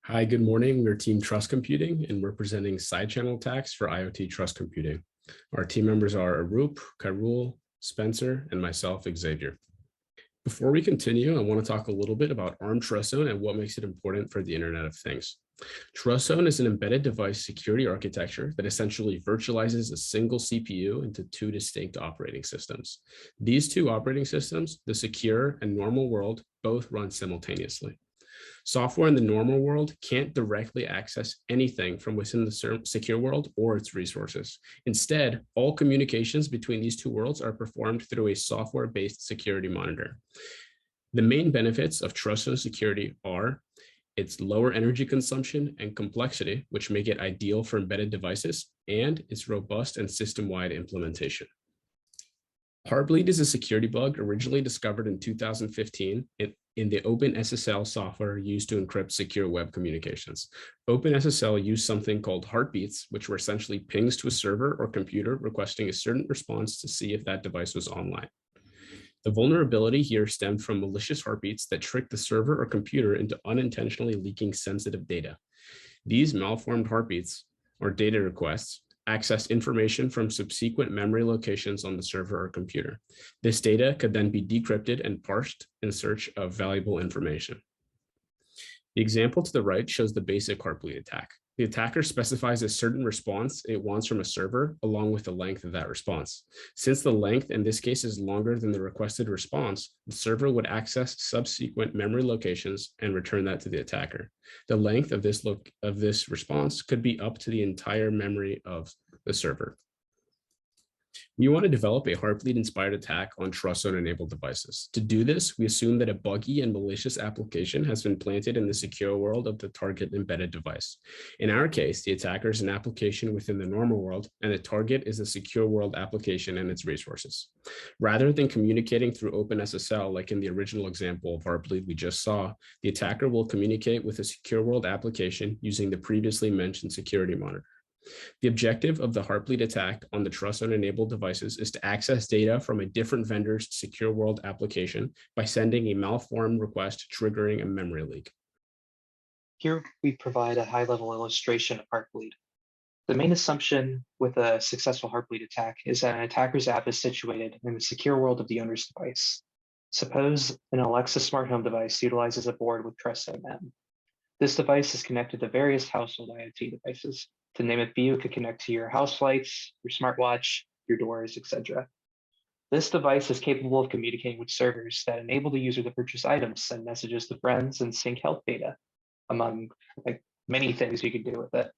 Hi, good morning. We're Team Trust Computing, and we're presenting side channel attacks for IoT Trust Computing. Our team members are Arup, Kairul, Spencer, and myself, Xavier. Before we continue, I want to talk a little bit about ARM TrustZone and what makes it important for the Internet of Things. TrustZone is an embedded device security architecture that essentially virtualizes a single CPU into two distinct operating systems. These two operating systems, the secure and normal world, both run simultaneously. Software in the normal world can't directly access anything from within the secure world or its resources. Instead, all communications between these two worlds are performed through a software-based security monitor. The main benefits of TrustZone security are its lower energy consumption and complexity, which make it ideal for embedded devices, and its robust and system-wide implementation. HeartBleed is a security bug originally discovered in 2015 in the OpenSSL software used to encrypt secure web communications. OpenSSL used something called heartbeats, which were essentially pings to a server or computer requesting a certain response to see if that device was online. The vulnerability here stemmed from malicious heartbeats that tricked the server or computer into unintentionally leaking sensitive data. These malformed heartbeats, or data requests, access information from subsequent memory locations on the server or computer. This data could then be decrypted and parsed in search of valuable information. The example to the right shows the basic HeartBleed attack. The attacker specifies a certain response it wants from a server along with the length of that response. Since the length in this case is longer than the requested response, the server would access subsequent memory locations and return that to the attacker. The length of this response could be up to the entire memory of the server. We want to develop a HeartBleed-inspired attack on TrustZone-enabled devices. To do this, we assume that a buggy and malicious application has been planted in the secure world of the target embedded device. In our case, the attacker is an application within the normal world, and the target is a secure world application and its resources. Rather than communicating through OpenSSL, like in the original example of HeartBleed we just saw, the attacker will communicate with a secure world application using the previously mentioned security monitor. The objective of the HeartBleed attack on the TrustZone-enabled devices is to access data from a different vendor's secure world application by sending a malformed request triggering a memory leak. Here we provide a high-level illustration of HeartBleed. The main assumption with a successful HeartBleed attack is that an attacker's app is situated in the secure world of the owner's device. Suppose an Alexa smart home device utilizes a board with TrustZone-M. This device is connected to various household IoT devices. To name a few, it could connect to your house lights, your smartwatch, your doors, etc. This device is capable of communicating with servers that enable the user to purchase items, send messages to friends, and sync health data, among many things you can do with it.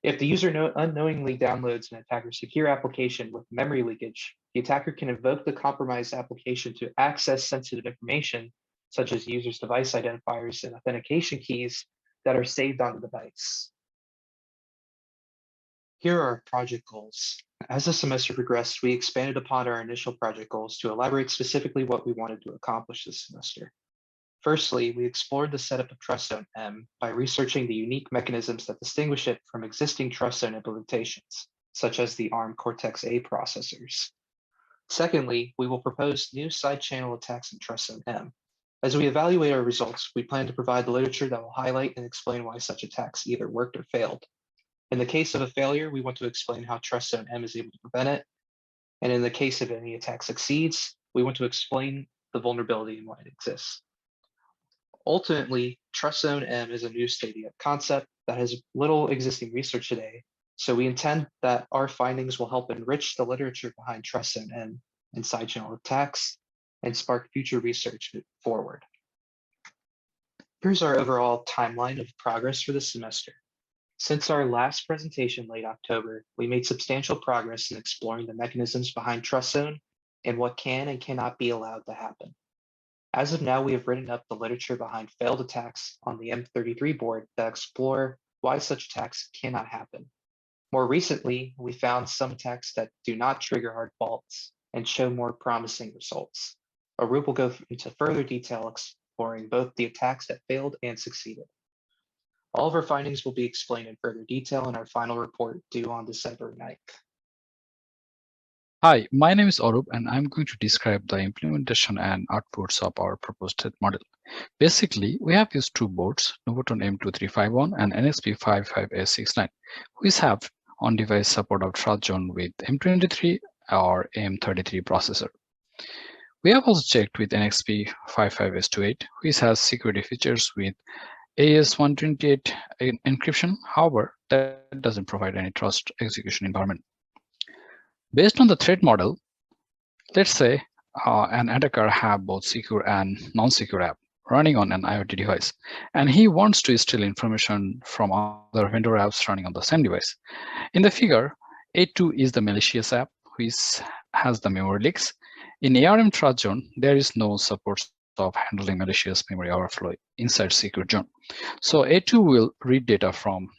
If the user unknowingly downloads an attacker's secure application with memory leakage, the attacker can invoke the compromised application to access sensitive information, such as users' device identifiers and authentication keys that are saved on the device. Here are our project goals. As the semester progressed, we expanded upon our initial project goals to elaborate specifically what we wanted to accomplish this semester. Firstly, we explored the setup of TrustZone-M by researching the unique mechanisms that distinguish it from existing TrustZone implementations, such as the ARM Cortex-M processors. Secondly, we will propose new side channel attacks in TrustZone-M. As we evaluate our results, we plan to provide the literature that will highlight and explain why such attacks either worked or failed. In the case of a failure, we want to explain how TrustZone-M is able to prevent it. And in the case of any attack succeeds, we want to explain the vulnerability and why it exists. Ultimately, TrustZone-M is a new state-of-the-art concept that has little existing research today. So we intend that our findings will help enrich the literature behind TrustZone-M and side channel attacks and spark future research forward. Here's our overall timeline of progress for this semester. Since our last presentation late October, we made substantial progress in exploring the mechanisms behind TrustZone and what can and cannot be allowed to happen. As of now, we have written up the literature behind failed attacks on the M33 board that explore why such attacks cannot happen. More recently, we found some attacks that do not trigger hard faults and show more promising results. Arup will go into further detail exploring both the attacks that failed and succeeded. All of our findings will be explained in further detail in our final report due on December 9th. Hi, my name is Arup, and I'm going to describe the implementation and outputs of our proposed threat model. Basically, we have used two boards, Novoton M2351 and NXP55S69, which have on-device support of TrustZone with M23 or M33 processor. We have also checked with NXP55S28, which has security features with AES-128 encryption. However, that doesn't provide any trust execution environment. Based on the threat model, let's say an attacker have both secure and non-secure app running on an IoT device, and he wants to steal information from other vendor apps running on the same device. In the figure, A2 is the malicious app, which has the memory leaks. In ARM TrustZone, there is no support of handling malicious memory overflow inside secure zone. So A2 will read data from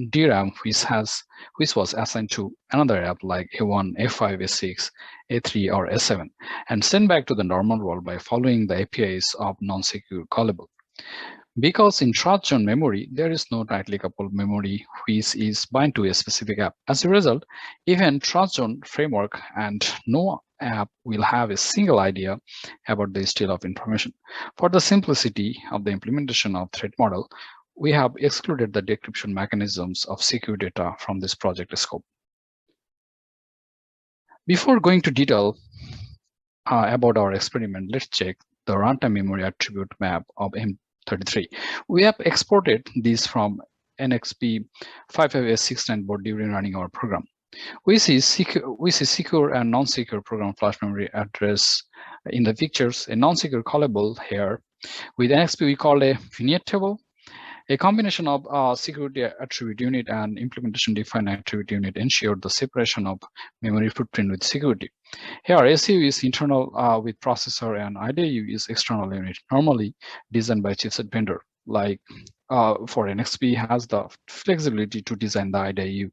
DRAM, which was assigned to another app like A1, A5, A6, A3, or A7, and send back to the normal world by following the APIs of non-secure callable. Because in TrustZone memory, there is no tightly coupled memory which is bind to a specific app. As a result, even TrustZone framework and no app will have a single idea about the steal of information. For the simplicity of the implementation of threat model, we have excluded the decryption mechanisms of secure data from this project scope. Before going to detail about our experiment, let's check the runtime memory attribute map of M33. We have exported these from NXP55S69 board during running our program. We see secure and non-secure program flash memory address in the pictures, a non-secure callable here. With NXP, we call a vignette table. A combination of security attribute unit and implementation defined attribute unit ensured the separation of memory footprint with security. Here, ACU is internal with processor and IDU is external unit, normally designed by chipset vendor. Like for NXP has the flexibility to design the IDU.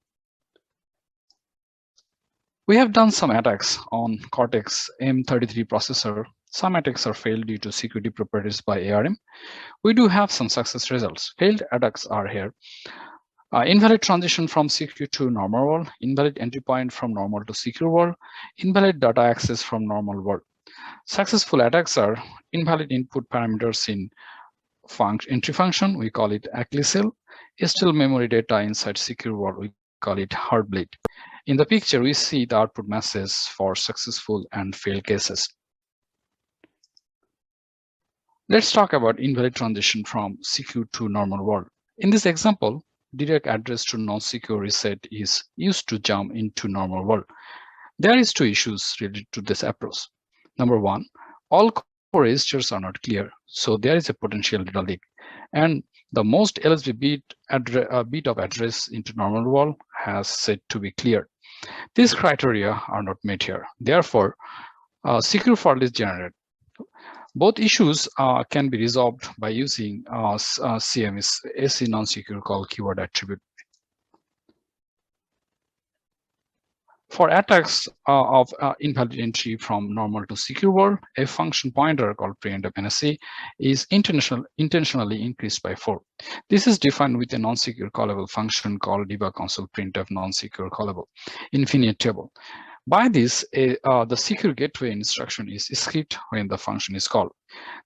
We have done some attacks on Cortex-M33 processor. Some attacks are failed due to security properties by ARM. We do have some success results. Failed attacks are here. Invalid transition from secure to normal world, invalid entry point from normal to secure world, invalid data access from normal world. Successful attacks are invalid input parameters in entry function, we call it ACLISIL, still memory data inside secure world, we call it HeartBleed. In the picture, we see the output message for successful and failed cases. Let's talk about invalid transition from secure to normal world. In this example, direct address to non-secure reset is used to jump into normal world. There is two issues related to this approach. Number one, all core registers are not clear, so there is a potential data leak. And the most eligible bit of address into normal world has said to be cleared. These criteria are not met here. Therefore, secure fault is generated. Both issues can be resolved by using CMS AC non-secure call keyword attribute. For attacks of invalid entry from normal to secure world, a function pointer called preemptive NSC is intentionally increased by 4. This is defined with a non-secure callable function called debug console printf non-secure callable infinite table. By this, the secure gateway instruction is skipped when the function is called.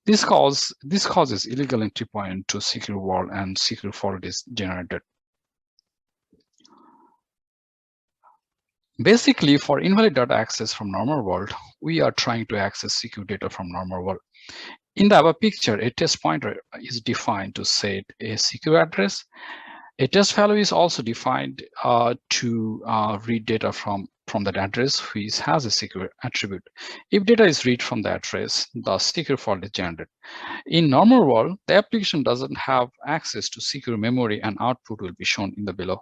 This causes illegal entry point to secure world and secure fault is generated. Basically, for invalid data access from normal world, we are trying to access secure data from normal world. In the above picture, a test pointer is defined to set a secure address. A test value is also defined to read data from that address, which has a secure attribute. If data is read from the address, the secure fault is generated. In normal world, the application doesn't have access to secure memory and output will be shown in the below.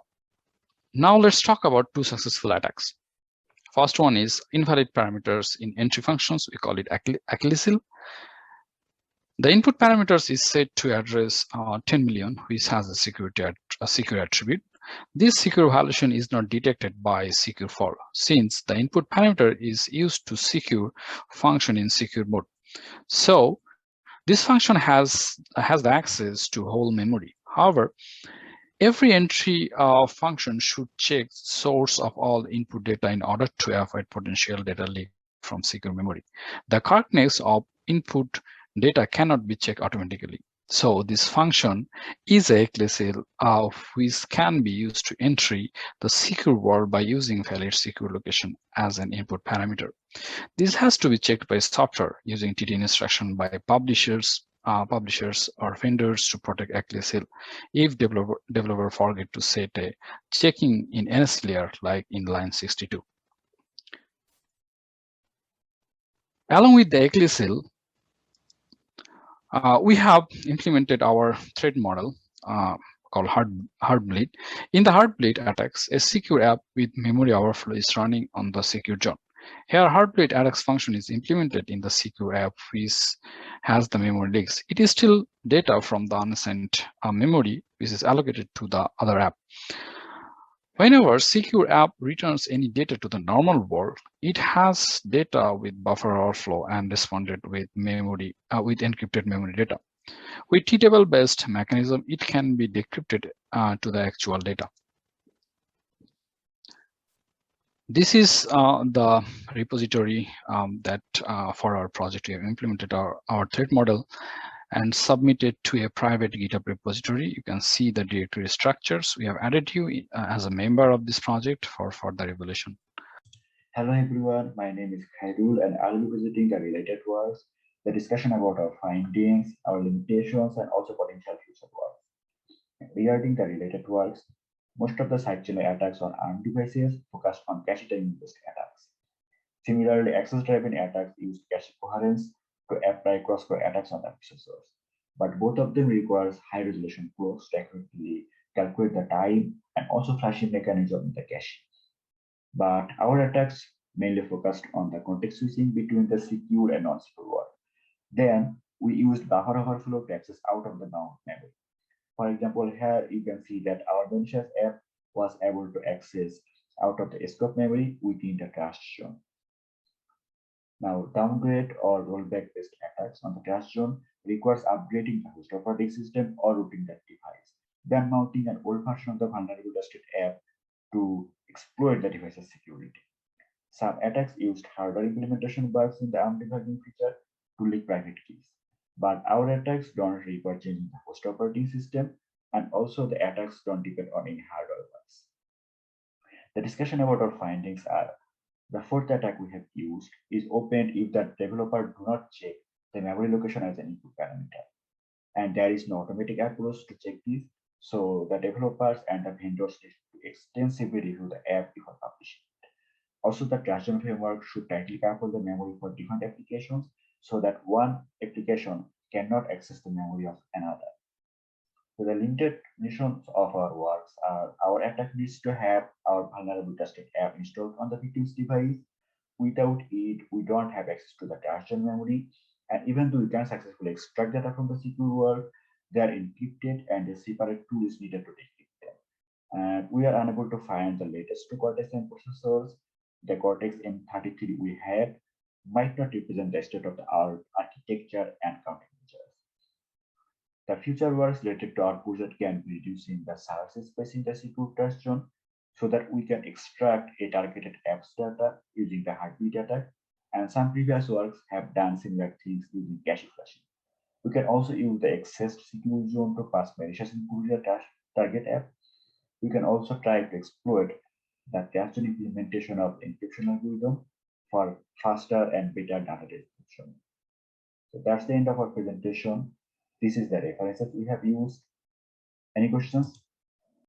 Now let's talk about two successful attacks. First one is invalid parameters in entry functions. We call it ACLISIL. The input parameters is set to address 10 million, which has a secure attribute. This secure violation is not detected by secure fault, since the input parameter is used to secure function in secure mode. So this function has the access to whole memory. However, Every entry function should check source of all input data in order to avoid potential data leak from secure memory. The correctness of input data cannot be checked automatically. So this function is a CLSL which can be used to enter the secure world by using valid secure location as an input parameter. This has to be checked by software using TT instruction by publishers or vendors to protect ACLSL if developer forget to set a checking in NS layer like in line 62. Along with the ACLSL, we have implemented our threat model called HeartBleed. In the HeartBleed attacks, a secure app with memory overflow is running on the secure zone. Here, HeartBleed attacks function is implemented in the secure app which has the memory leaks. It is still data from the unassigned memory which is allocated to the other app. Whenever secure app returns any data to the normal world, it has data with buffer overflow and responded with memory with encrypted memory data. With T-table based mechanism, it can be decrypted to the actual data. This is the repository that for our project we have implemented our threat model and submitted to a private GitHub repository. You can see the directory structures. We have added you as a member of this project for further evaluation. Hello everyone, my name is Khairul and I'll be visiting the related works, the discussion about our findings, our limitations, and also potential future works. Regarding the related works, most of the side channel attacks on ARM devices focused on cache timing-based attacks. Similarly, access-driven attacks use cache coherence to apply cross-core attacks on the processors. But both of them requires high-resolution probes to accurately calculate the time and also flashing mechanism in the cache. But our attacks mainly focused on the context switching between the secure and non-secure world. Then we used buffer overflow to access out of the bound memory. For example, here you can see that our malicious app was able to access out of the scope memory within the trust zone. Now, downgrade or rollback-based attacks on the trust zone requires upgrading the host operating system or rooting that device, then mounting an old version of the vulnerable trusted app to exploit the device's security. Some attacks used hardware implementation bugs in the ARM debugging feature to leak private keys. But our attacks don't require changing the host operating system, and also the attacks don't depend on any hardware bugs. The discussion about our findings are: the fourth attack we have used is opened if the developer do not check the memory location as an input parameter. And there is no automatic approach to check this, so the developers and the vendors need to extensively review the app before publishing it. Also, the TrustZone framework should tightly couple the memory for different applications so that one application cannot access the memory of another. So the limitations of our works are: our attack needs to have our vulnerable trusted app installed on the victim's device. Without it, we don't have access to the TrustZone memory. And even though we can successfully extract data from the secure world, they are encrypted and a separate tool is needed to decrypt them. And we are unable to find the latest two Cortex-M processors. The Cortex-M33 we had might not represent the state-of-the-art architecture and countermeasures. The future works related to our project can be reducing the service space in the secure trust zone so that we can extract a targeted app's data using the HeartBleed attack. And some previous works have done similar things using cache flashing. We can also use the accessed secure zone to pass malicious input to the target app. We can also try to exploit the TrustZone implementation of encryption algorithm for faster and better data decryption. So that's the end of our presentation. This is the references we have used. Any questions?